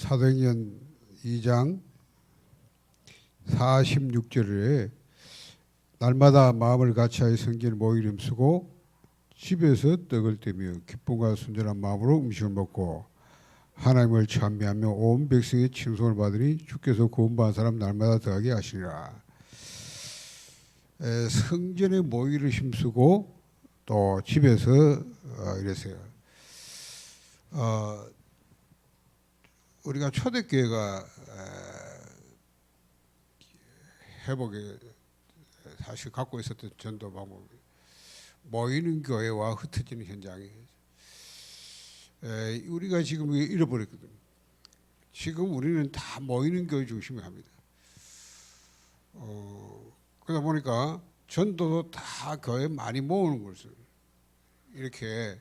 사도행전 2장 46절에 날마다 마음을 같이하여 성전에 모이름 쓰고 집에서 떡을 떼며 기쁨과 순전한 마음으로 음식을 먹고 하나님을 찬미하며 온 백성의 칭송을 받으니 주께서 구원받은 사람 날마다 더하게 하시니라. 성전에 모이를 힘쓰고 또 집에서 이랬어요. 우리가 초대교회가 회복에 사실 갖고 있었던 전도 방법이 모이는 교회와 흩어지는 현장이 우리가 지금 잃어버렸거든요. 지금 우리는 다 모이는 교회 중심으로 합니다. 그러다 보니까 전도도 다 교회 많이 모으는 것을 이렇게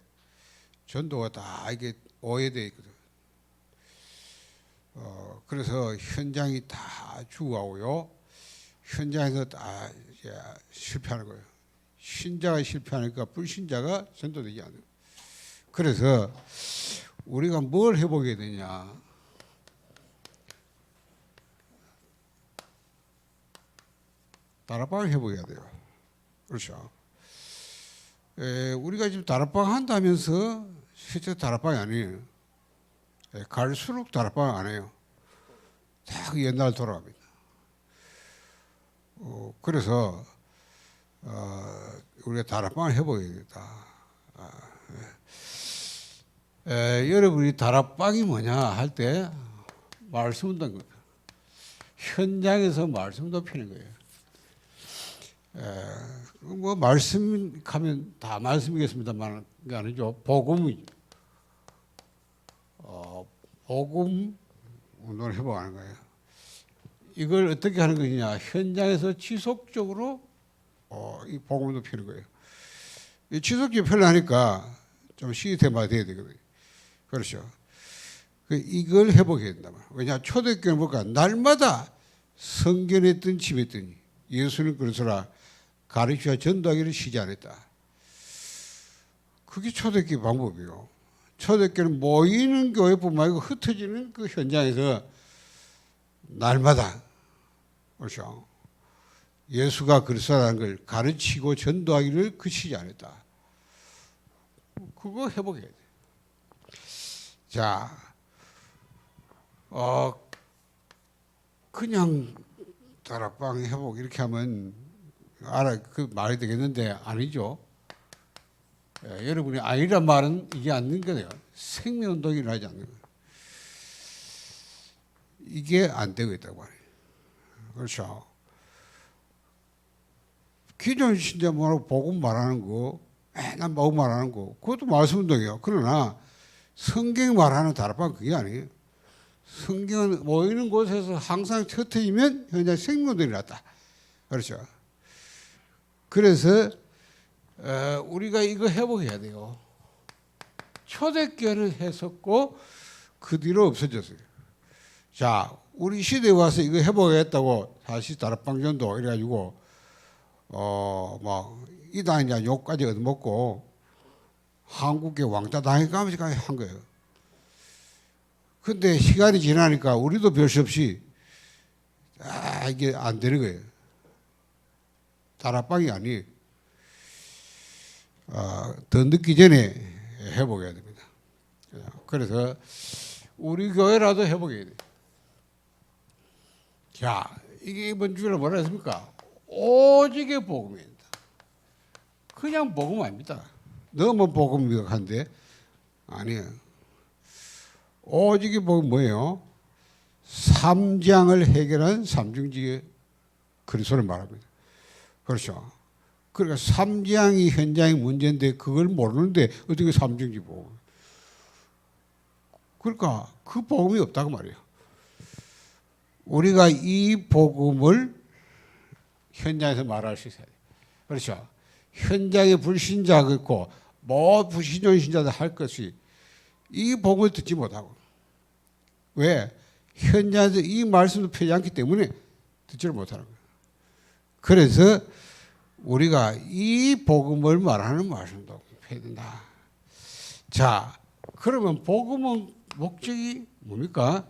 전도가 다 이게 오해되어 있거든. 그래서 현장이 다 죽어가고요. 현장에서 다 이제 실패하는 거예요. 신자가 실패하니까 불신자가 전도되지 않아요. 그래서 우리가 뭘 해보게 되냐? 다락방을 해보게 돼요. 그렇죠? 우리가 지금 다락방 한다면서 실제 다락방이 아니에요. 갈수록 다락방 안 해요. 다 그 옛날 돌아갑니다. 그래서 우리가 다락방을 해보겠다. 여러분이 다락방이 뭐냐 할 때 말씀 듣는 거예요. 현장에서 말씀 듣는 거예요. 뭐 말씀 하면 다 말씀이겠습니다만 그게 아니죠. 복음이 복음 운동을 해보는 거예요. 이걸 어떻게 하는 것이냐? 현장에서 지속적으로 이 복음도 피는 거예요. 이 지속적으로 피려니까 좀 시스템화가 돼야 되거든요. 그렇죠. 이걸 해보게 된다. 왜냐? 초대교회는 볼까? 날마다 성전에 있든 집에 있든 예수는 그러서라 가르치와 전도하기를 쉬지 않았다. 그게 초대교회 방법이요. 초대교회는 모이는 교회뿐만 아니고 흩어지는 그 현장에서 날마다 그렇죠. 예수가 그리스도라는 걸 가르치고 전도하기를 그치지 않았다. 그거 해보게 돼. 자, 그냥 다락방 해보고 이렇게 하면 그 말이 되겠는데 아니죠. 여러분이 아니란 말은 이게 안 되는 거예요. 생명운동이 일어나지 않는 거예요. 이게 안 되고 있다고 말이에요. 그렇죠. 기존 신자 뭐라고 복음 말하는 거, 맨날 복음 말하는 거, 그것도 말씀운동이에요. 그러나 성경 말하는 다락방 그게 아니에요. 성경은 모이는 곳에서 항상 흩어지면 현장 생명운동이 났다. 그렇죠. 그래서 우리가 이거 해보게 돼요. 초대교회는 했었고 그 뒤로 없어졌어요. 자, 우리 시대에 와서 이거 해보겠다고 사실 다락방 전도 이래가지고 막 이단이냐 욕까지 얻어먹고 한국에 왕따 당해가면서 한 거예요. 근데 시간이 지나니까 우리도 별 수 없이 이게 안 되는 거예요. 다락방이 아니에요. 더 늦기 전에 해보게 됩니다. 그래서 우리 교회라도 해보게 돼요. 자, 이게 이번 주에 뭐라 했습니까? 오직의 복음입니다. 그냥 복음 아닙니다. 너무 복음 미각한데 아니에요. 오직의 복음 뭐예요? 삼장을 해결한 삼중직의 그리스도를 말합니다. 그렇죠. 그러니까 삼장이 현장의 문제인데 그걸 모르는데 어떻게 삼중직 복음? 그러니까 그 복음이 없다고 말이에요. 우리가 이 복음을 현장에서 말할 수 있어야 돼요. 그렇죠. 현장에 불신자가 있고 뭐 불신종 신자들 할 것이 이 복음을 듣지 못하고 왜? 현장에서 이 말씀을 펴지 않기 때문에 듣지를 못하는 거예요. 그래서 우리가 이 복음을 말하는 말씀도 펴야 된다. 자, 그러면 복음은 목적이 뭡니까?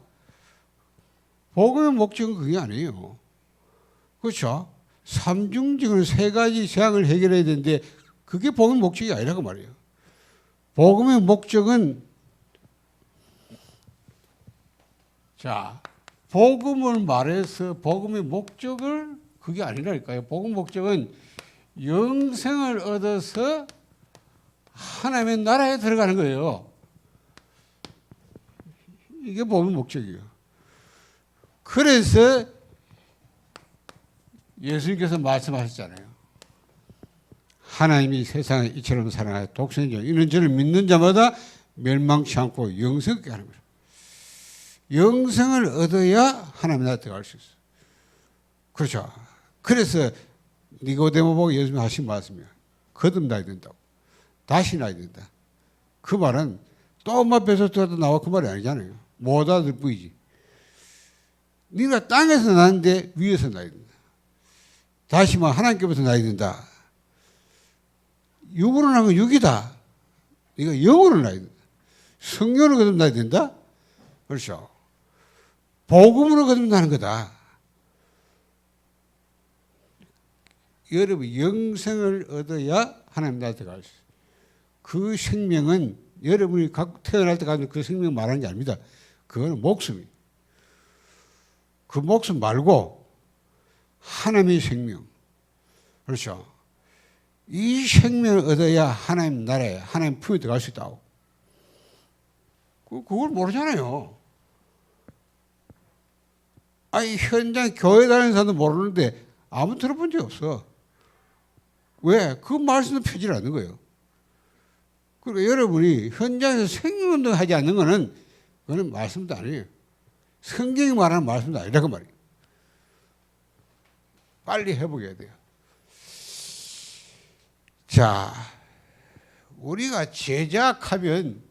복음의 목적은 그게 아니에요. 그렇죠? 삼중직은 세 가지 재앙을 해결해야 되는데 그게 복음의 목적이 아니라고 말이에요. 복음의 목적은 자, 복음을 말해서 복음의 목적을 그게 아니라니까요. 복음 목적은 영생을 얻어서 하나님의 나라에 들어가는 거예요. 이게 복음의 목적이에요. 그래서 예수님께서 말씀하셨잖아요. 하나님이 세상을 이처럼 사랑하여 독생자 이는 저를 믿는 자마다 멸망치 않고 영생을 얻게 하는 거예요. 영생을 얻어야 하나님 나라에 들어갈 수 있어요. 그렇죠. 그래서 니고데모 보고 예수님이 하신 말씀이에요. 거듭나야 된다고. 다시 나야 된다. 그 말은 또 엄마 뱃속에서 들어도 나와 그 말이 아니잖아요. 못 알아들 뿐이지. 네가 땅에서 나는데 위에서 나야 된다. 다시 말 하나님께부터 나야 된다. 육으로 난 건 육이다. 네가 영으로 나야 된다. 성령으로 거듭나야 된다. 그렇죠. 복음으로 거듭나는 거다. 여러분 영생을 얻어야 하나님 나라에 들어갈 수 있어요. 그 생명은 여러분이 태어날 때 가진 그 생명 말하는 게 아닙니다. 그거는 목숨이에요. 그 목숨 말고 하나님의 생명. 그렇죠. 이 생명을 얻어야 하나님 나라에 하나님 품에 들어갈 수 있다고. 그걸 모르잖아요. 아니 현장 교회 다니는 사람도 모르는데 아무 들어본 적 없어. 왜? 그 말씀도 펴지를 않는 거예요. 그리고 여러분이 현장에서 생명운동 하지 않는 거는 그거는 말씀도 아니에요. 성경이 말하는 말씀도 아니라고 말이에요. 빨리 회복해야 돼요. 자, 우리가 제자하면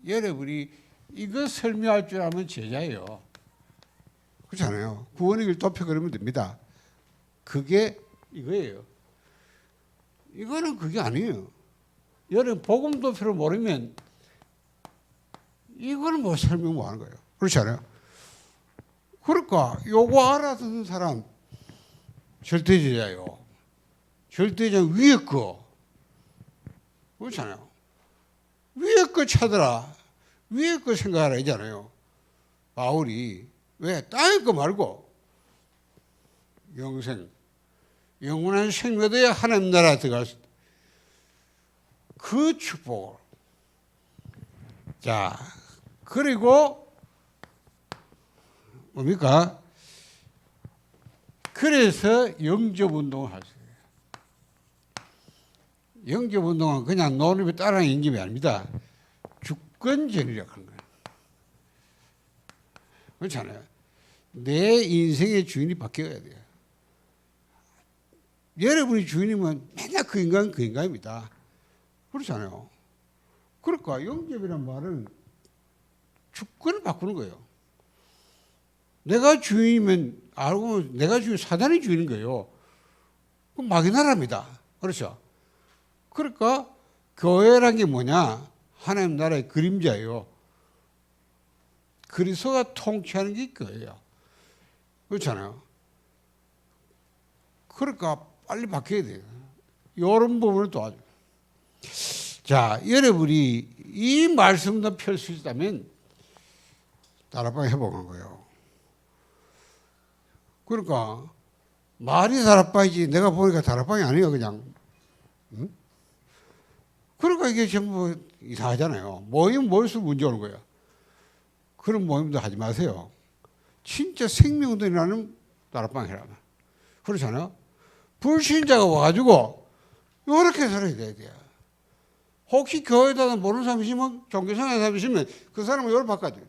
여러분이 이거 설명할 줄 알면 제자예요. 그렇잖아요. 구원의 길 돕혀 그러면 됩니다. 그게 이거예요. 이거는 그게 아니에요. 여러분 복음 도표를 모르면 이거는 뭐 설명 못 하는 거예요. 그렇지 않아요? 그러니까 요거 알아듣는 사람 절대제자예요. 절대제자 위에 거. 그렇잖아요. 위에 거 찾아라. 위에 거 생각하라 이잖아요. 바울이 왜 땅의 거 말고 영생 영원한 생명에 대해 하나님 나라에 들어갈 수 있다. 그 축복을. 자, 그리고 뭡니까? 그래서 영접운동을 하세요. 영접운동은 그냥 논리에 따라하는 영접이 아닙니다. 주권전이라고 하는 거예요. 그렇잖아요. 내 인생의 주인이 바뀌어야 돼요. 여러분이 주인이면 맨날 그 인간입니다. 그렇잖아요. 그러니까 영접이란 말은 주권을 바꾸는 거예요. 내가 주인이면 알고 보면 내가 주인, 사단이 주인인 거예요. 그럼 마귀 나라입니다. 그렇죠? 그러니까 교회란 게 뭐냐? 하나님 나라의 그림자예요. 그리스도가 통치하는 게 교회예요. 그렇잖아요. 그러니까 빨리 바뀌어야 돼요. 이런 부분을 도와줘요. 자, 여러분이 이 말씀도 펼 수 있다면 다락방 회복한 거예요. 그러니까 말이 다락방이지 내가 보니까 다락방이 아니에요 그냥. 응? 그러니까 이게 전부 이상하잖아요. 모이면 모일수록 문제 오는 거예요. 그런 모임도 하지 마세요. 진짜 생명운동이라는 다락방 해라. 그렇잖아요. 불신자가 와가지고 이렇게 살아야 돼요. 혹시 교회에다 모르는 사람 있으면 종교생활 사람 있으면 그 사람은 이걸 바꿔줘요.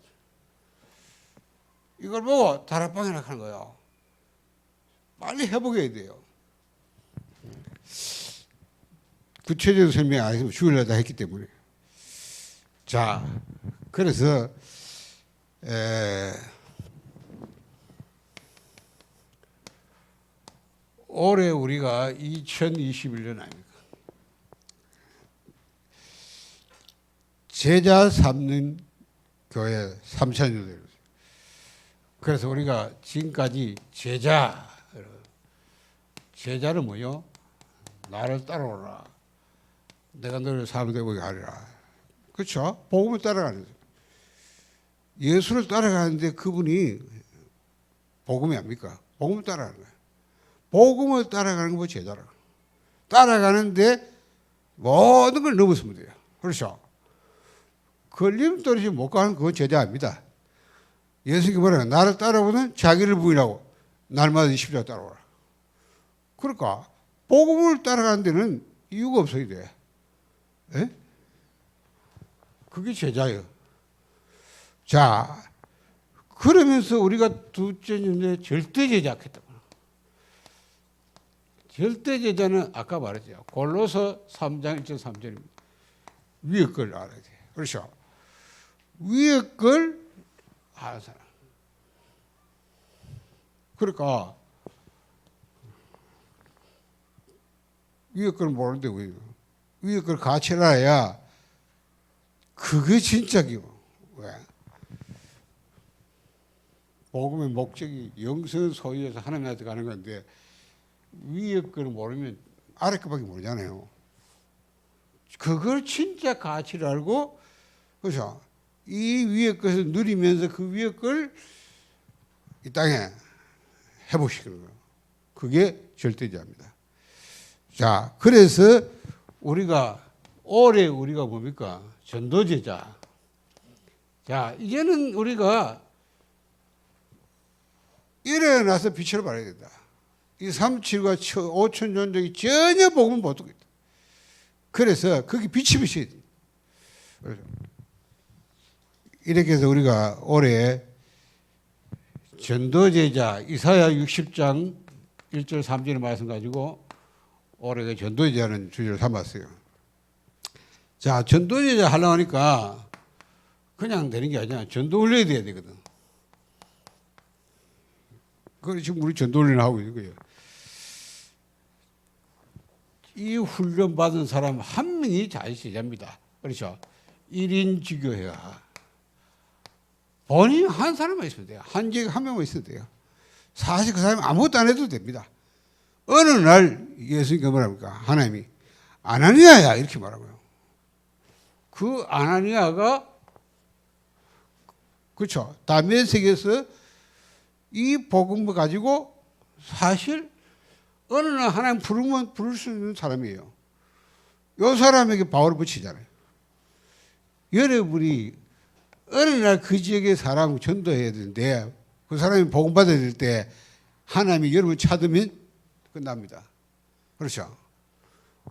이걸 보고 다락방이라 하는 거예요. 빨리 회복해야 돼요. 구체적인 설명 안 했으면 죽으려다 했기 때문에. 자, 그래서 올해 우리가 2021년 아닙니까? 제자 삼는 교회 3,000여 대. 그래서 우리가 지금까지 제자는 뭐요? 나를 따라오라. 내가 너를 사람 되게 하리라. 그렇죠? 복음을 따라가는 거죠. 예수를 따라가는데 그분이 복음이 아닙니까? 복음을 따라가는 거예요. 복음을 따라가는 거 제자라. 따라가는데 모든 걸 넘었으면 돼요. 그렇죠? 걸림 떨어지지 못 가는 그건 제자 아닙니다. 예수님이 뭐라고 나를 따라오는 자기를 부인하고 날마다 십자가 따라오라. 그러니까 복음을 따라가는 데는 이유가 없어야 돼. 에? 그게 제자예요. 자, 그러면서 우리가 둘째 문제 절대 제자겠다. 절대 제자는 아까 말했죠. 골로새 3장 1절 3절입니다. 위에 걸 알아야 돼. 그렇죠? 위에 걸 아는 사람. 그러니까 위에 걸 모르는데 위에 걸 같이 알아야 그게 진짜 기고. 왜? 복음의 목적이 영생을 소유해서 하나님한테 가는 건데 위에 걸 모르면 아래 것밖에 모르잖아요. 그걸 진짜 가치를 알고, 그렇죠? 이 위에 것을 누리면서 그 위에 걸 이 땅에 해보시는 거예요. 그게 절대자입니다. 자, 그래서 우리가 올해 우리가 뭡니까? 전도제자. 자, 이제는 우리가 일어나서 빛을 발해야 된다. 이 37과 5천 전적이 전혀 복음을 못 듣겠다. 그래서 거기 빛이 비쳐야 돼. 이렇게 해서 우리가 올해 전도제자 이사야 60장 1절 3절의 말씀 가지고 올해 전도제자는 주제를 삼았어요. 자, 전도제자 하려고 하니까 그냥 되는 게 아니라 전도 훈련이 돼야 되거든. 그래 지금 우리 전도 훈련을 하고 있는 거예요. 이 훈련 받은 사람 한 명이 자유제자입니다. 그렇죠? 1인 지교회가 본인 한 사람만 있으면 돼요. 한 지에 한 명만 있어도 돼요. 사실 그 사람이 아무것도 안 해도 됩니다. 어느 날 예수님께서 뭐랍니까? 하나님이 아나니아야 이렇게 말하고요. 그 아나니아가 그렇죠. 다메섹에서 이 복음을 가지고 사실 어느 날 하나님 부르면 부를 수 있는 사람이에요. 이 사람에게 바울을 붙이잖아요. 여러분이 어느 날 그 지역의 사람을 전도해야 되는데 그 사람이 복음 받아야 될 때 하나님이 여러분을 찾으면 끝납니다. 그렇죠?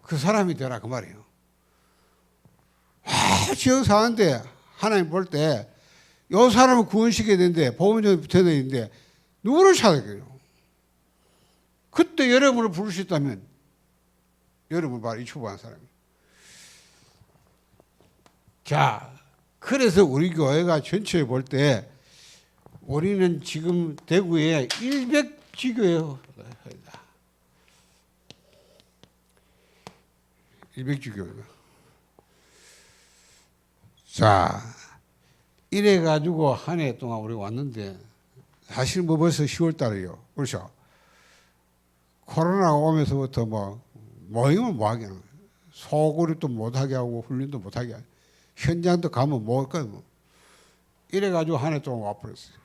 그 사람이 되라 그 말이에요. 지역 사는데 하나님 볼 때 이 사람을 구원시켜야 되는데 복음 전에 붙여야 되는데 누구를 찾아요? 그때 여러분을 부를 수 있다면 여러분 바로 이 추구한 사람이에요. 자, 그래서 우리 교회가 전체에 볼 때 우리는 지금 대구에 100지교회예요. 100지교회가. 자, 이래 가지고 한 해 동안 우리 왔는데 사실 뭐 벌써 10월 달이에요. 그렇죠? 코로나가 오면서부터 뭐 모임을 못 하게 하는 거예요. 소그룹도 못 하게 하고 훈련도 못 하게 하고 현장도 가면 못 가요. 뭐. 이래 가지고 한 해 동안 와버렸어요.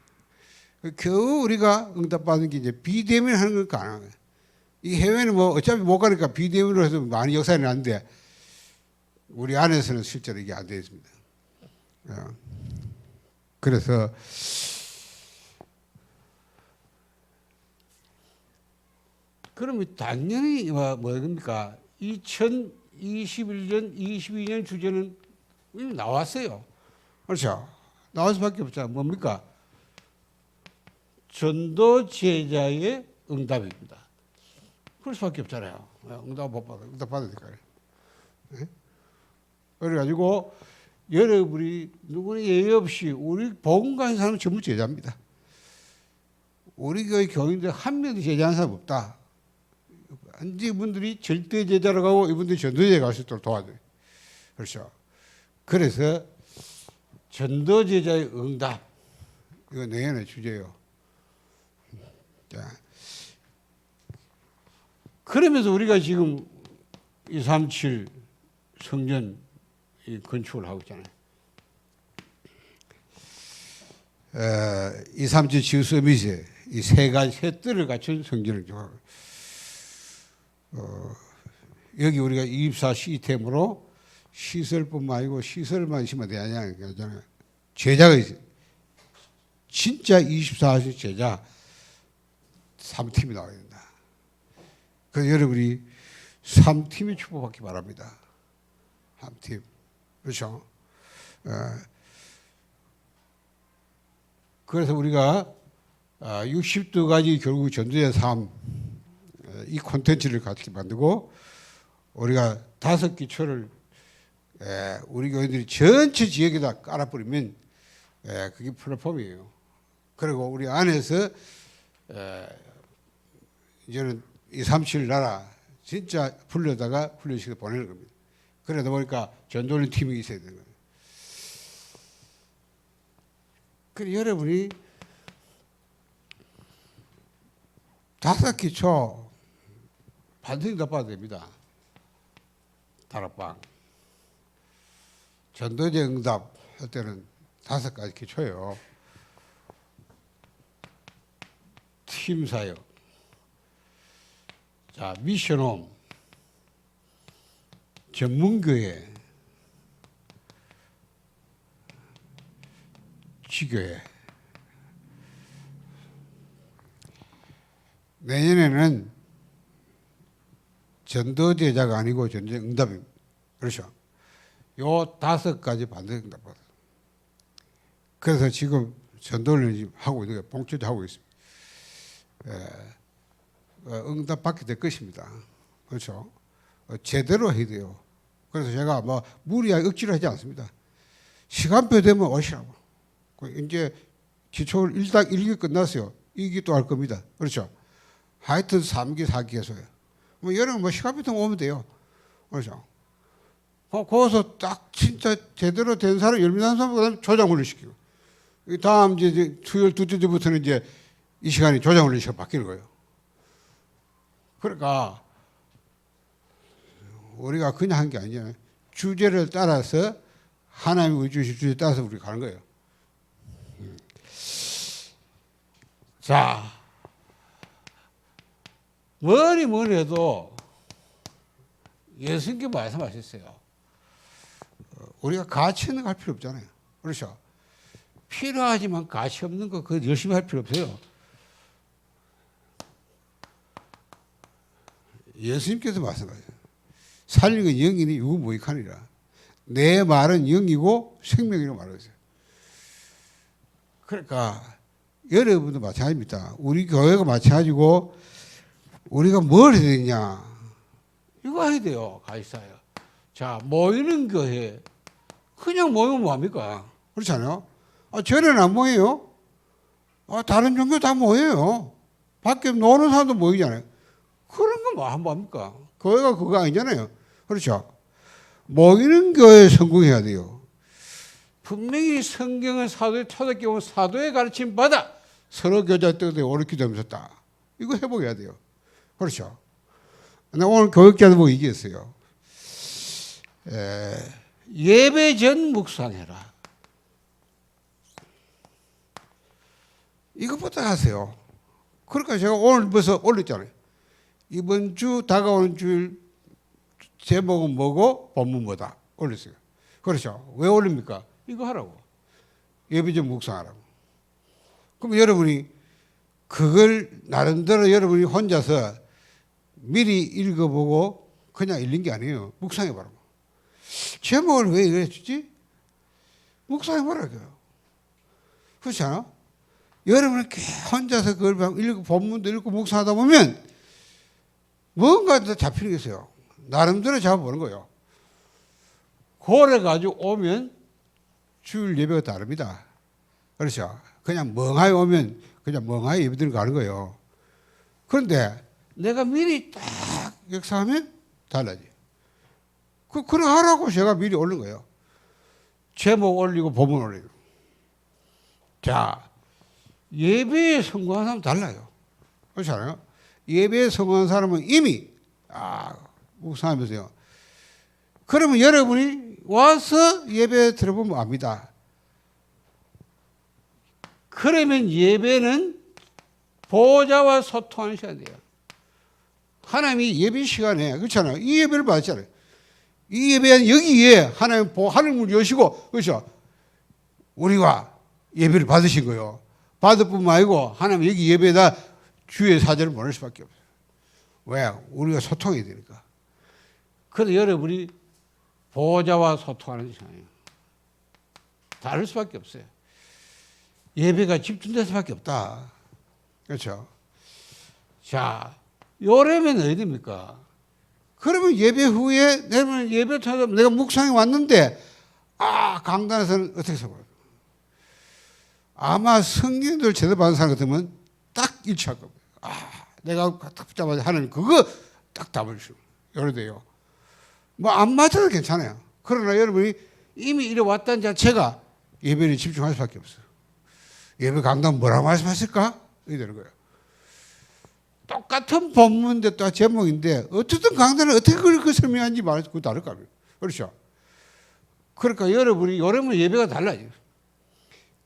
겨우 우리가 응답받은 게 이제 비대면 하는 건 가능한 거예요. 이 해외는 뭐 어차피 못 가니까 비대면으로 해서 많이 역사이 나는데 우리 안에서는 실제로 이게 안 되어 있습니다. 그래서 그러면 당연히 뭐입니까? 2021년, 22년 주제는 이미 나왔어요. 그렇죠? 나올 수밖에 없잖아요. 뭡니까? 전도 제자의 응답입니다. 그럴 수밖에 없잖아요. 응답 못 받아. 응답 받아야 될까요? 네? 그래가지고 여러분이 누구는 예의 없이 우리 복음 가는 사람은 전부 제자입니다. 우리 교회 교인들 한 명도 제자한 사람 없다. 언제 이분들이 절대 제자로 가고 이분들이 전도제자 갈 수 있도록 도와줘요. 그렇죠. 그래서 전도제자의 응답 이거 내년의 주제예요. 그러면서 우리가 지금 237 성전 건축을 하고 있잖아요. 237 지우 서밋에 이 세 가지 세 뜰을 갖춘 성전을 여기 우리가 24 시스템으로 시설뿐만 아니고 시설만 있으면 되냐 그러잖아요. 제자가 있어요. 진짜 24시 제자 3팀이 나와야 된다. 그래서 여러분이 3팀이 축복받기 바랍니다. 3팀. 그렇죠? 그래서 우리가 62가지 결국 전도의 삶, 이 콘텐츠를 같이 만들고 우리가 5기초를 우리 교인들이 전체 지역에다 깔아버리면 그게 플랫폼이에요. 그리고 우리 안에서 이제는 237 나라 진짜 불러다가 훈련시켜 보내는 겁니다. 그러다 보니까 전도는 팀이 있어야 되는 거예요. 그래 여러분이 5기초 반드시 답봐야 됩니다. 다락방. 전도제 응답 할 때는 5가지 기초예요. 팀 사역. 자, 미션홈. 전문교회. 지교회. 내년에는 전도제자가 아니고 전도제 응답입니다. 그렇죠? 요 5가지 반드시 응답받아요. 그래서 지금 전도를 지금 하고 있는 거예요. 봉투도 하고 있습니다. 응답받게 될 것입니다. 그렇죠? 제대로 해야 돼요. 그래서 제가 뭐 무리하게 억지로 하지 않습니다. 시간표 되면 오시라고. 이제 기초 1기 끝났어요. 2기 또 할 겁니다. 그렇죠? 하여튼 3기, 4기 해서요. 뭐 여러분 뭐 시간표 되면 오면 돼요. 그렇죠? 거기서 딱 진짜 제대로 된 사람 열민한 사람 그다음 조장훈련 시키고 다음 이제 수요일 두째 주부터는 이제 이 시간이 조장훈련 시간 바뀌는 거예요. 그러니까 우리가 그냥 한 게 아니잖아요. 주제를 따라서 하나님이 주신 주제에 따라서 우리가 가는 거예요. 자, 뭐니 해도 예수님께 말씀하셨어요. 우리가 가치 있는 거 할 필요 없잖아요. 그렇죠? 필요하지만 가치 없는 거 그거 열심히 할 필요 없어요. 예수님께서 말씀하세요. 살리는 건 영이니 육은 무익하니라. 내 말은 영이고 생명이라고 말하세요. 그러니까 여러분도 마찬가지입니다. 우리 교회가 마찬가지고 우리가 뭘 해야 되냐. 이거 해야 돼요. 가이사야. 자, 모이는 교회. 그냥 모이면 뭐합니까? 그렇지 않아요? 절에는 안 모여요. 다른 종교 다 모여요. 밖에 노는 사람도 모이잖아요. 그런 건 뭐 합니까? 교회가 그거 아니잖아요. 그렇죠? 모이는 교회에 성공해야 돼요. 분명히 성경은 사도의 초대교회 사도의 가르침 받아 서로 교제할 때 오래 기도하면서 딱 이거 회복해야 돼요. 그렇죠? 나 오늘 교육자들 보고 얘기했어요. 예배 전 묵상해라. 이것부터 하세요. 그러니까 제가 오늘 벌써 올렸잖아요. 이번 주 다가오는 주일 제목은 뭐고 본문 뭐다 올렸어요. 그렇죠? 왜 올립니까? 이거 하라고. 예배 전 묵상하라고. 그럼 여러분이 그걸 나름대로 여러분이 혼자서 미리 읽어보고 그냥 읽는 게 아니에요. 묵상해보라고. 제목을 왜 이래 주지? 묵상해보라고요. 그렇지 않아? 여러분이 혼자서 그걸 읽고 본문도 읽고 묵상하다 보면 뭔가 더 잡히는 게 있어요. 나름대로 잡아보는 거예요. 그래가지고 오면 주일 예배가 다릅니다. 그렇죠? 그냥 멍하게 오면 그냥 멍하게 예배 드리러 가는 거예요. 그런데 내가 미리 딱 역사하면 달라져요. 그래 하라고 제가 미리 올린 거예요. 제목 올리고 본문 올리고. 자, 예배에 성공하는 사람 달라요. 그렇지 않아요? 예배에 성공한 사람은 이미 묵상하면서요. 그러면 여러분이 와서 예배 들어보면 압니다. 그러면 예배는 보호자와 소통하는 시간이에요. 하나님이 예배 시간에, 그렇잖아요. 이 예배를 받았잖아요. 이 예배는 여기에 하나님 하늘문 여시고, 그렇죠. 우리가 예배를 받으신 거예요. 받을 뿐만 아니고 하나님 여기 예배에다 주의 사절을 보낼 수밖에 없어요. 왜? 우리가 소통해야 되니까. 그래서 여러분이 보호자와 소통하는 시간이에요. 다를 수밖에 없어요. 예배가 집중될 수밖에 없다. 그렇죠? 자, 요러면 어디 됩니까? 그러면 예배 후에 예배 통해서 내가 묵상에 왔는데 강단에서는 어떻게 써봐요? 아마 성경들 제대로 받은 사람 같으면 딱 일치할 겁니다. 내가 딱 붙잡아서 하나님 그거 딱 답을 주고 요래 돼요. 뭐 안 맞아도 괜찮아요. 그러나 여러분이 이미 이래 왔다는 자체가 예배에 집중할 수밖에 없어요. 예배 강단 뭐라고 말씀하실까? 이렇게 되는 거예요. 똑같은 본문인데 또 제목인데 어쨌든 강단을 어떻게 그렇게 설명하는지 말해서 그거 다를 거 아니에요. 그렇죠? 그러니까 여러분이 요러면 예배가 달라져요.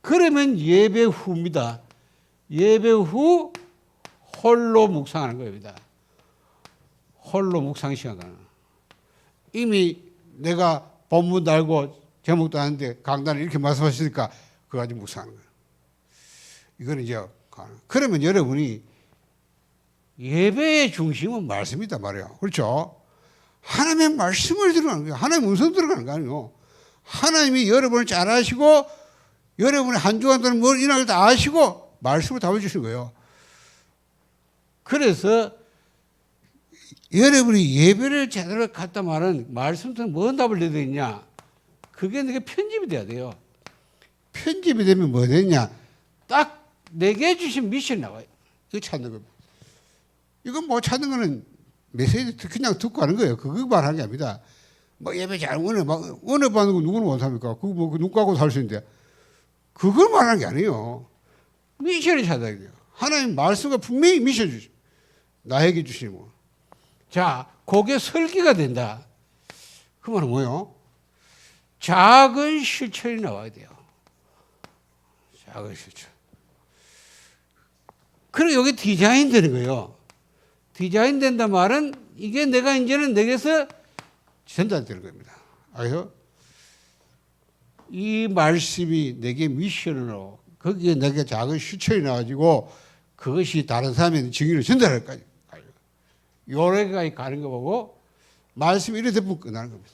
그러면 예배 후입니다. 예배 후 홀로 묵상하는 겁니다. 홀로 묵상 시간. 이미 내가 본문도 알고 제목도 아는데 강단을 이렇게 말씀하시니까 그거 가지고 묵상하는 거예요. 이거는 이제 그러면 여러분이 예배의 중심은 말씀이다 말이에요. 그렇죠? 하나님의 말씀을 들어가는 거예요. 하나님의 음성 들어가는 거 아니에요. 하나님이 여러분을 잘 아시고 여러분의 한 주간 동안 뭘 일어날 다 아시고 말씀을 답해 주시는 거예요. 그래서 여러분이 예배를 제대로 갖다 말은 말씀부터 뭔 답을 내야 되냐? 그게 내게 편집이 돼야 돼요. 편집이 되면 뭐 되냐? 딱 내게 주신 미션이 나와요. 이거 찾는 겁니다. 이건 뭐 찾는 거는 메시지 그냥 듣고 하는 거예요. 그거 말하는 게 아닙니다. 뭐 예배 잘 은혜 받는 거 누구는 못합니까? 그거 뭐 눈 감고 살 수 있는데 그걸 말하는 게 아니에요. 미션을 찾아야 돼요. 하나님 말씀과 분명히 미션 주시. 나에게 주시는 거. 자, 그게 설계가 된다. 그 말은 뭐예요? 작은 실천이 나와야 돼요. 작은 실천. 그리고 여기 디자인 되는 거예요. 디자인 된다 말은 이게 내가 이제는 내게서 전달되는 겁니다. 그래서 이 말씀이 내게 미션으로 거기에 내게 작은 실천이 나와가지고 그것이 다른 사람에게 증인을 전달할 거예요. 요래까지 가는 거 보고 말씀이 이래 되면 끝나는 겁니다.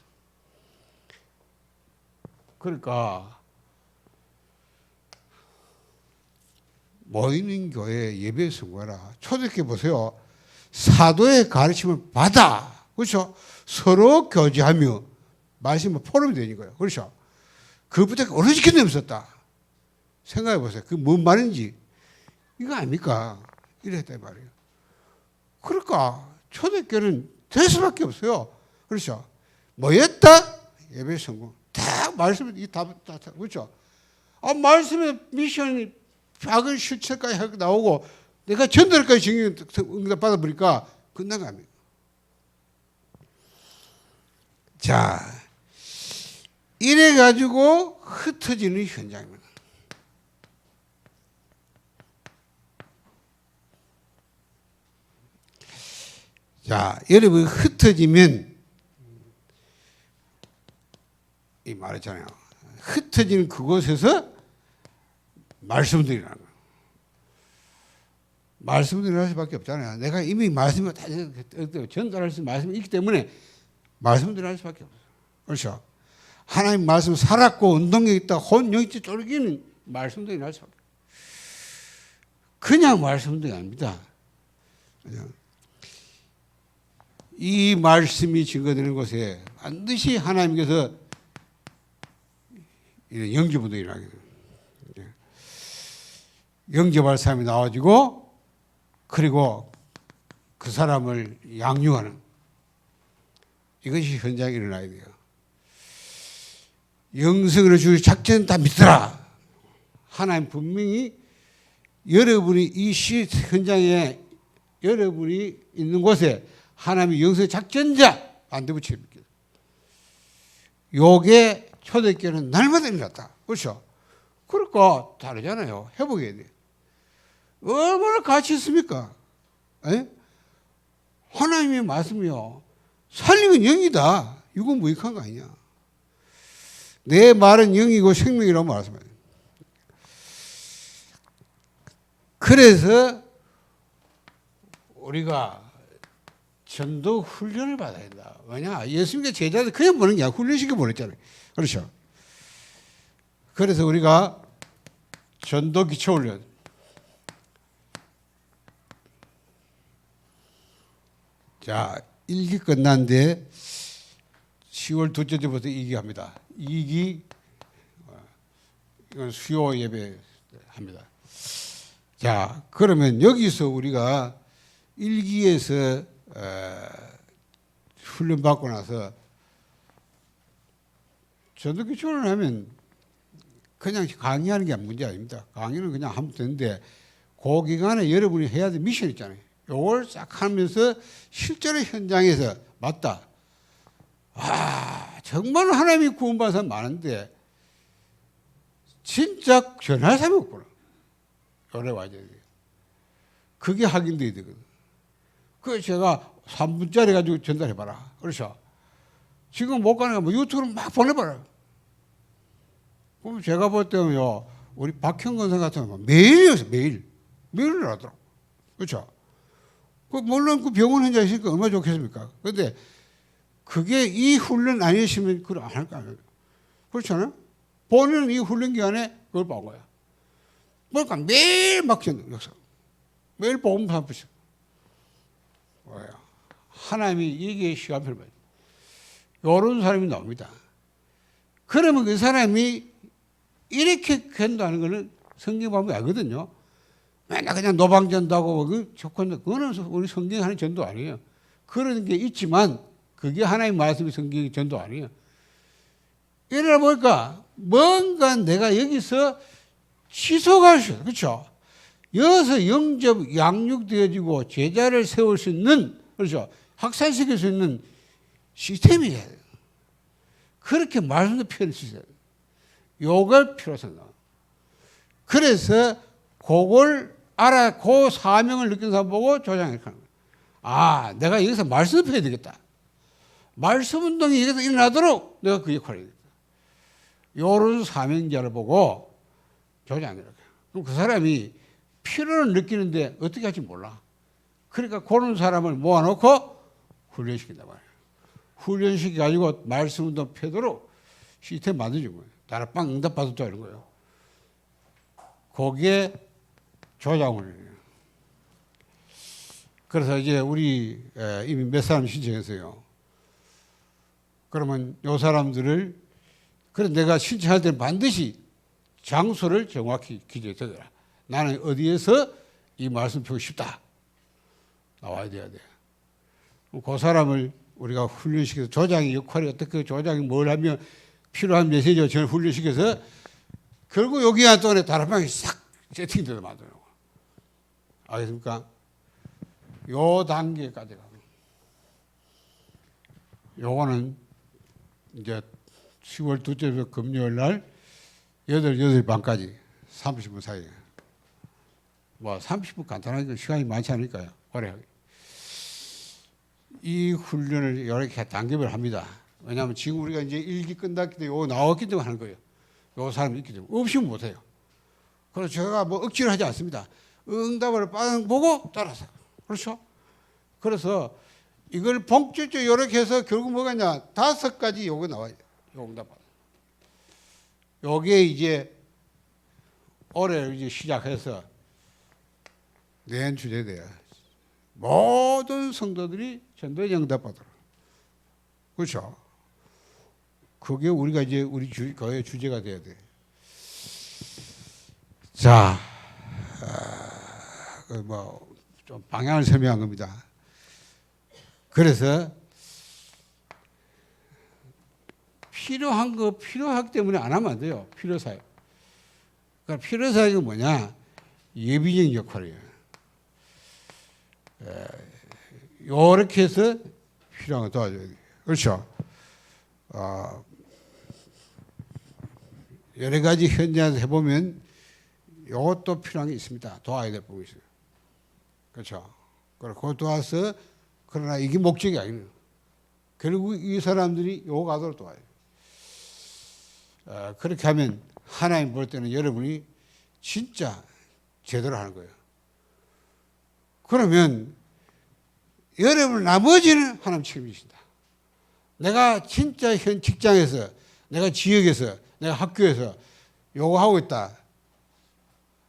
그러니까 모이는 교회 예배 성공하라. 초대교회 보세요. 사도의 가르침을 받아. 그렇죠? 서로 교제하며 말씀을 포럼이 되는 거예요. 그렇죠? 그것부터 오로지 기도에 없었다. 생각해 보세요. 그게 뭔 말인지. 이거 아닙니까? 이랬단 말이에요. 그러니까 초대교회는 될 수밖에 없어요. 그렇죠? 뭐였다? 예배 성공. 다 말씀이 다 그렇죠? 말씀의 미션이 작은 실체까지 나오고 내가 전달까지 증인 응답 받아보니까 끝난 거 아닙니까? 자, 이래가지고 흩어지는 현장입니다. 자, 여러분 흩어지면 이 말했잖아요. 흩어지는 그곳에서 말씀드리라는 거예요. 말씀드릴 수밖에 없잖아요. 내가 이미 말씀을 다 전달할 수 있는 말씀이 있기 때문에 말씀드릴 수밖에 없어요. 그렇죠? 하나님 말씀 살았고 운동력 있다 혼영있지 쫄기는 말씀드리는 할 수밖에 없어요. 그냥 말씀드리는 아닙니다. 그냥. 이 말씀이 증거되는 곳에 반드시 하나님께서 이런 영접운동이 일어나게 돼요. 영접할 사람이 나와지고 그리고 그 사람을 양육하는 이것이 현장에 일어나야 돼요. 영성을 주기 작전 다 믿더라. 하나님 분명히 여러분이 이 현장에 여러분이 있는 곳에 하나님의 영성 작전자 안대붙입니다. 요게 초대교회는 날마다 일어났다. 그렇죠? 그러니까 다르잖아요. 회복해야 돼. 얼마나 가치 있습니까? 에? 하나님의 말씀이요. 살림은 영이다. 이건 무익한 거 아니냐. 내 말은 영이고 생명이라고 말씀해요. 그래서 우리가 전도 훈련을 받아야 된다. 왜냐? 예수님께 제자들 그냥 보는 게 아니라 훈련시켜 보냈잖아요. 그렇죠? 그래서 우리가 전도 기초 훈련. 자, 1기 끝났는데 10월 둘째 주부터 2기 합니다. 2기 이건 수요 예배 합니다. 자, 그러면 여기서 우리가 1기에서 훈련받고 나서 전도 기초를 하면 그냥 강의하는 게 문제 아닙니다. 강의는 그냥 하면 되는데 그 기간에 여러분이 해야 될 미션 있잖아요. 요걸 싹 하면서 실제로 현장에서 맞다. 아, 정말 하나님이 구원받은 사람 많은데 진짜 전할 사람이 없구나. 요래 와야 돼요. 그게 확인돼야 되거든. 그 제가 3분짜리 가지고 전달해봐라. 그렇죠? 지금 못 가는 거 뭐 유튜브로 막 보내봐라. 그럼 제가 볼 때는요, 우리 박형건 선 같은 경우는 매일이었어요, 매일. 매일 하더라고. 그렇죠? 물론 그 병원 현장에 있으니까 얼마나 좋겠습니까? 그런데 그게 이 훈련 아니었으면 그걸 안 할 거 아니에요. 그렇잖아요? 본인은 이 훈련 기간에 그걸 본 거야. 그러니까 매일 막 역사. 매일 복음 선포식. 뭐야? 하나님이 이게 시간표를 봐요. 요런 사람이 나옵니다. 그러면 그 사람이 이렇게 견도하는 거는 성경 보면 알거든요. 맨날 그냥 노방전도하고 그 조건도 그거는 우리 성경이 하는 전도 아니에요. 그런 게 있지만 그게 하나님 말씀이 성경의 전도 아니에요. 이러다 보니까 뭔가 내가 여기서 지속할 수 있어요. 그렇죠? 여기서 영접, 양육되어지고 제자를 세울 수 있는, 그렇죠? 확산시킬 수 있는 시스템이 돼야 돼요. 그렇게 말씀도 표현할 수 있어요. 요걸 필요해서 나와요. 그래서 그걸 알아, 그 사명을 느낀 사람 보고 조장을 하는 거예요. 아, 내가 여기서 말씀을 펴야 되겠다. 말씀 운동이 여기서 일어나도록 내가 그 역할을 해야 되겠다. 요런 사명자를 보고 조장을 해요. 그럼 그 사람이 필요를 느끼는데 어떻게 할지 몰라. 그러니까 그런 사람을 모아놓고 훈련시킨단 말이에요. 훈련시켜가지고 말씀 운동 펴도록 시스템 만들어준 거예요. 다락방 응답받았다 이런 거예요. 그게 조장훈련이에요. 그래서 이제 우리 이미 몇 사람 신청했어요. 그러면 요 사람들을 그래 내가 신청할 때는 반드시 장소를 정확히 기재해줘라. 나는 어디에서 이 말씀 펴고 싶다. 나와야 돼야 돼. 그 사람을 우리가 훈련시켜서 조장의 역할이 어떻게 조장이 뭘 하면 필요한 메시지를 저를 훈련시켜서 결국 여기 한 동안에 다락방이 싹 세팅돼서 만드는 거예요. 알겠습니까? 요 단계까지 가면. 요거는 이제 10월 둘째 주 금요일 날 8반까지 30분 사이에. 뭐 30분 간단하게 시간이 많지 않으니까요. 오래 하기. 이 훈련을 이렇게 단계별 합니다. 왜냐하면 지금 우리가 이제 1기 끝났기 때문에 요거 나왔기 때문에 하는 거예요. 요 사람이 있기 때문에. 없이면 못해요. 그래서 제가 뭐 억지를 하지 않습니다. 응답을 보고 따라서. 그렇죠? 그래서 이걸 본격적으로 이렇게 해서 결국 뭐가냐. 5가지 요거 나와요. 요 응답. 요게 이제 올해 이제 시작해서 내년 주제돼요. 모든 성도들이 전도에 응답받으라. 그렇죠? 그게 우리가 이제 우리 거의 주제가 돼야 돼. 자, 뭐 좀 방향을 설명한 겁니다. 그래서 필요한 거 필요하기 때문에 안 하면 안 돼요. 필요사역. 그러니까 필요사역은 뭐냐? 예비적인 역할이에요. 요렇게 해서 필요한 거 도와줘야 돼요. 그렇죠? 여러 가지 현장에서 해보면 이것도 필요한 게 있습니다. 도와야 될 부분이 있어요. 그렇죠? 그걸 도와서 그러나 이게 목적이 아니에요. 결국 이 사람들이 요 가도록 도와요. 그렇게 하면 하나님 볼 때는 여러분이 진짜 제대로 하는 거예요. 그러면 여러분 나머지는 하나님 책임지신다. 내가 진짜 현 직장에서, 내가 지역에서, 내가 학교에서 요거 하고 있다.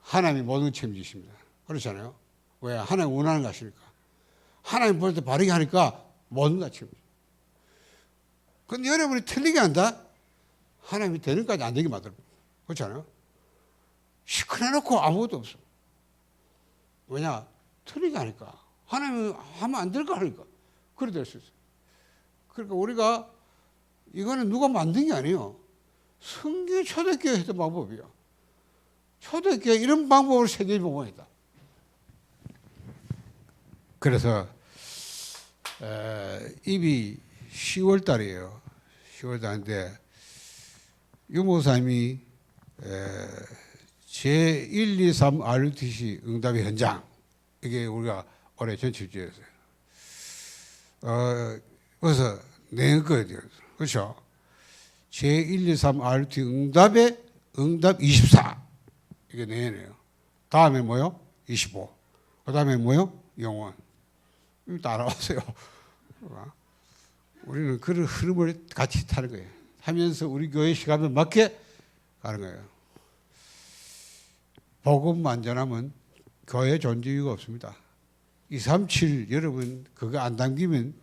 하나님이 모든 걸 책임지십니다. 그렇잖아요. 왜? 하나님 원하는 거 하시니까. 하나님 볼 때 바르게 하니까 모든 걸 책임져. 근데 여러분이 틀리게 한다? 하나님이 되는 까지 안 되게 만들어. 그렇잖아요. 시끄러놓고 아무것도 없어. 왜냐? 틀리게 하니까. 하나님이 하면 안 될 거 하니까. 그래 될 수 있어요. 그러니까 우리가 이거는 누가 만든 게 아니에요. 성경 초대교회 했던 방법이에요. 초대교회 이런 방법을 세계에 보고있다. 그래서 입이 10월 달이에요. 10월 달인데 유목사님이 제1, 2, 3 RUTC 응답의 현장 이게 우리가 올해 전출주였어요. 그래서 내년 거예요. 그렇죠? 제1, 2, 3 RUT 응답의 응답 24 이게 내년이에요. 다음에 뭐요? 25. 그 다음에 뭐요? 영원. 따라왔어요. 우리는 그런 흐름을 같이 타는 거예요. 하면서 우리 교회 시간에 맞게 가는 거예요. 복음만 전하면 교회 존재 이유가 없습니다. 237 여러분 그거 안 당기면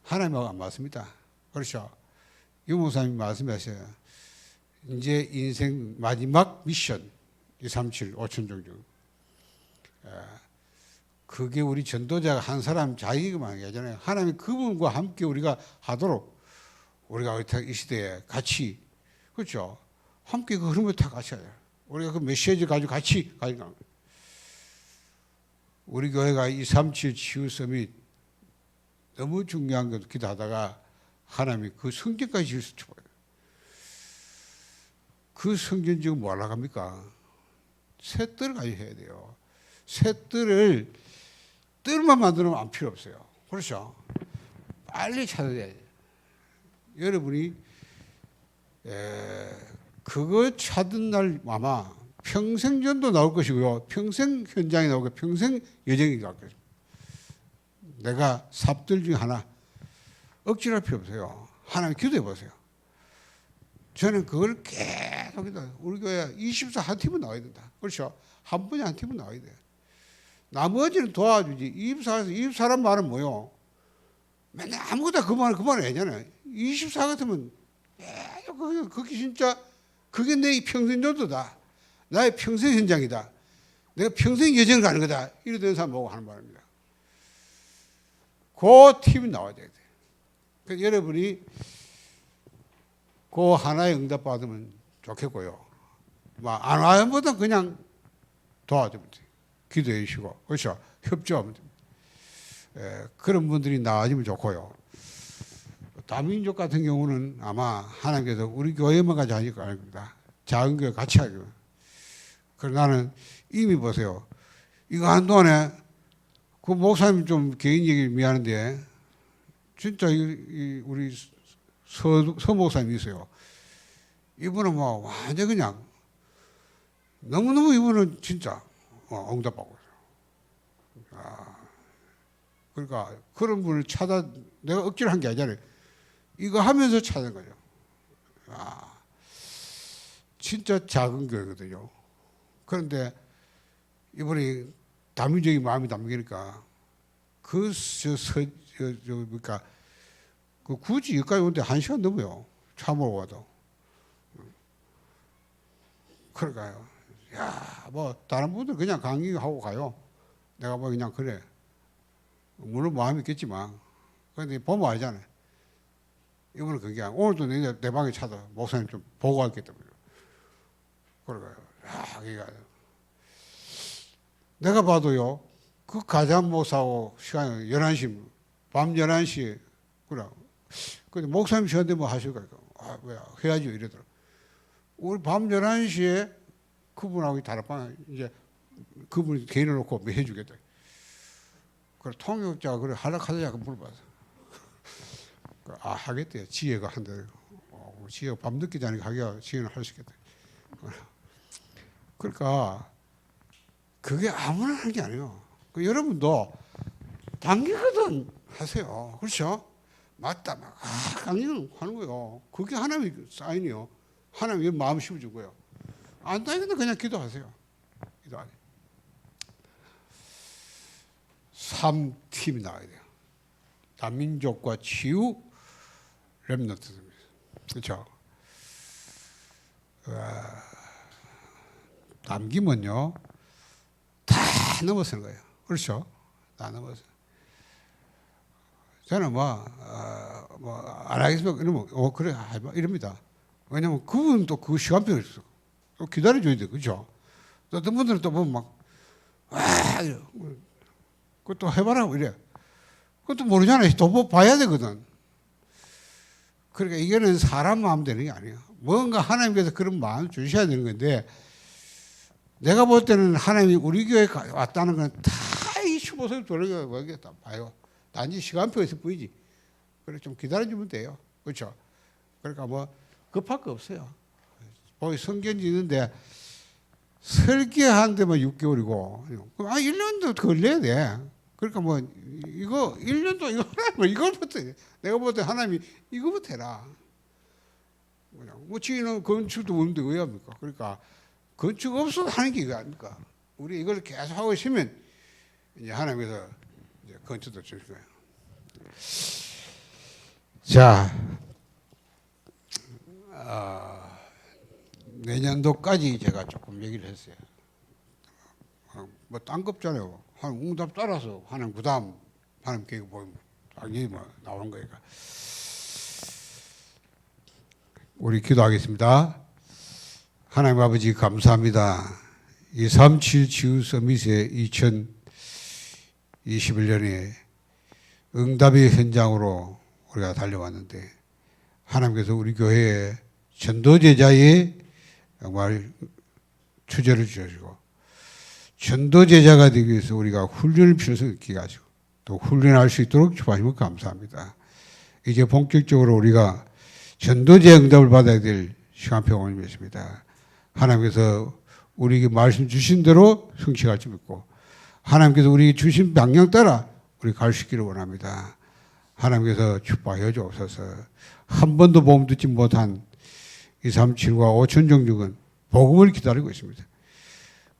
하나님하고 안 맞습니다. 그렇죠? 유목사님이 말씀하셔요. 이제 인생 마지막 미션 237 5천종중. 그게 우리 전도자가 한 사람 자기만 하잖아요. 하나님 그분과 함께 우리가 하도록 우리가 이 시대에 같이 그렇죠? 함께 그 흐름을 다 같이 해야 돼요. 우리가 그 메시지 가지고 같이 가는 거예요. 우리 교회가 237 치유 서밋 너무 중요한 것 기도하다가 하나님이 그 성전까지 지을 수 있어요. 그 성전 지금 뭐 하려고 합니까? 새 뜰을 가지고 해야 돼요. 새 뜰을 뜰만 만들면 안 필요 없어요. 그렇죠? 빨리 찾아야 돼요. 여러분이 그거 찾은 날 아마 평생 전도 나올 것이고요. 평생 현장에 나오고 평생 여정이 나올 것입니다. 내가 삽들 중에 하나 억지로 할 필요 없어요. 하나님 기도해 보세요. 저는 그걸 계속 우리 교회 24 한 팀은 나와야 된다. 그렇죠? 한 번에 한 팀은 나와야 돼요. 나머지는 도와주지. 24란 말은 뭐요? 맨날 아무것도 그만을 해잖아요. 24 같으면 그게 진짜 그게 내 평생 전도다. 나의 평생 현장이다. 내가 평생 여정을 가는 거다. 이러던 사람 보고 하는 말입니다. 그 팀이 나와야 돼요. 그러니까 여러분이 그 하나의 응답 받으면 좋겠고요. 안 와면 보다 그냥 도와주면 돼요. 기도해 주시고, 그렇죠? 협조하면 됩니다. 그런 분들이 나아지면 좋고요. 다민족 같은 경우는 아마 하나님께서 우리 교회만 같이 하실 거 아닙니다. 작은 교회 같이 하기로. 그래서 나는 이미 보세요. 이거 한동안에 그 목사님 좀 개인 얘기 미안한데 진짜 우리 서 목사님이 있어요. 이분은 뭐 완전 그냥 너무너무 이분은 진짜 응답하고 있어요. 그러니까 그런 분을 내가 억지로 한 게 아니잖아요. 이거 하면서 찾은 거죠. 진짜 작은 교회거든요. 그런데 이분이 다민족인 마음이 담기니까 그러니까 그 굳이 여기까지 오는데 1시간 넘어요. 차 몰고 와도. 그러니까요. 뭐 다른 분들 그냥 강의하고 가요. 내가 뭐 그냥 그래. 물론 마음이 있겠지만. 그런데 보면 알잖아요. 이분은 그게 아니고 오늘도 내 방에 찾아 목사님 좀 보고 갈게 때문에. 그러니까요. 그러니까 내가 봐도요. 그 가장 목사하고 시간이 11시 밤 11시에 그래. 근데 목사님 저한테 뭐 하실까요? 아, 뭐야 해야죠 이러더라고. 우리 밤 11시에 그분하고 다락방 이제 그분 개인을 놓고 뭐 해주겠다. 그래 통역자가 그래 하락하자 물어봐서 아 하겠대요. 지혜가 한다. 지혜가 밤늦게 자니까 하기가 지혜는 할 수 있겠다. 그러니까 그게 아무나 하는 게 아니에요. 여러분도 당기거든 하세요. 그렇죠? 맞다 막 강의는 하는 거예요. 그게 하나님의 사인이요. 하나님의 마음 심어주고요. 안 당기면 그냥 기도하세요. 기도하세요. 3팀이 나와야 돼요. 다민족과 치유 렘넌트입니다. 그렇죠? 남기면요 다 넘어서는 거예요. 그렇죠? 다 넘어서. 저는 안 하겠습니까? 이러면 그래 이럽니다. 왜냐면 그분은 또 그 시간표가 있어. 또 기다려줘야 돼. 그렇죠? 또 어떤 분들은 또 보면 그것도 해봐라고 이래. 그것도 모르잖아요. 또 봐야 되거든. 그러니까 이거는 사람 마음 되는 게 아니에요. 뭔가 하나님께서 그런 마음을 주셔야 되는 건데 내가 볼 때는 하나님이 우리 교회에 왔다는 건 다 이 추보석 돌려가겠다 봐요. 단지 시간표가 있을 뿐이지. 그래 좀 기다려주면 돼요. 그렇죠? 그러니까 뭐 급할 거 없어요. 거기 성경이 있는데 설계한 데만 6개월이고 1년도 걸려야 돼. 그러니까 뭐 이거 1년도 이거부터 내가 볼 때 하나님이 이거부터 해라. 뭐 지인은 건축도 없는데 왜 합니까? 그러니까 건축 없어도 하는 게 이거 아닙니까? 우리 이걸 계속 하고 있으면 이제 하나님께서 이제 건축도 주실 거예요. 자, 내년도까지 제가 조금 얘기를 했어요. 뭐 딴 거 없잖아요. 한 응답 따라서 하는 그다음 하는 계획 보면 당연히 뭐 나오는 거니까. 우리 기도하겠습니다. 하나님 아버지 감사합니다. 237 치유 서밋에 2021년에 응답의 현장으로 우리가 달려왔는데 하나님께서 우리 교회에 전도제자의 정말 주제를 주시고 전도제자가 되기 위해서 우리가 훈련을 필요성을 느끼가지고 또 훈련할 수 있도록 주하시면 감사합니다. 이제 본격적으로 우리가 전도제 응답을 받아야 될 시간표가 오는 것입니다. 하나님께서 우리에게 말씀 주신 대로 성취할 줄 믿고 하나님께서 우리에게 주신 방향 따라 우리 갈 수 있기를 원합니다. 하나님께서 축복하여 주옵소서. 한 번도 복음 듣지 못한 237과 5천 종족은 복음을 기다리고 있습니다.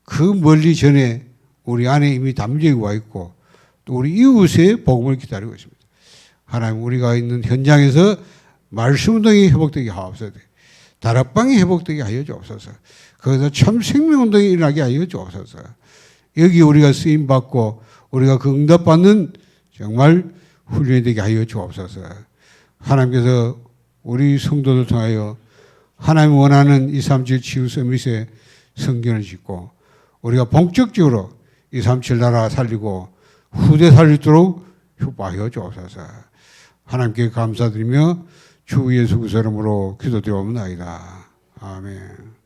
그 멀리 전에 우리 안에 이미 담력이 와 있고 또 우리 이웃의 복음을 기다리고 있습니다. 하나님 우리가 있는 현장에서 말씀운동이 회복되게 하옵소서. 다락방이 회복되게 하여 주옵소서. 거기서 참 생명운동이 일어나게 하여 주옵소서. 여기 우리가 쓰임받고 우리가 그 응답받는 정말 훈련이 되게 하여 주옵소서. 하나님께서 우리 성도들 통하여 하나님 원하는 237 치유 서밋의 성전을 짓고 우리가 본격적으로 237 나라 살리고 후대 살리도록 협박하여 주옵소서. 하나님께 감사드리며 주 예수 그리스도 이름으로 기도드리옵나이다. 아멘.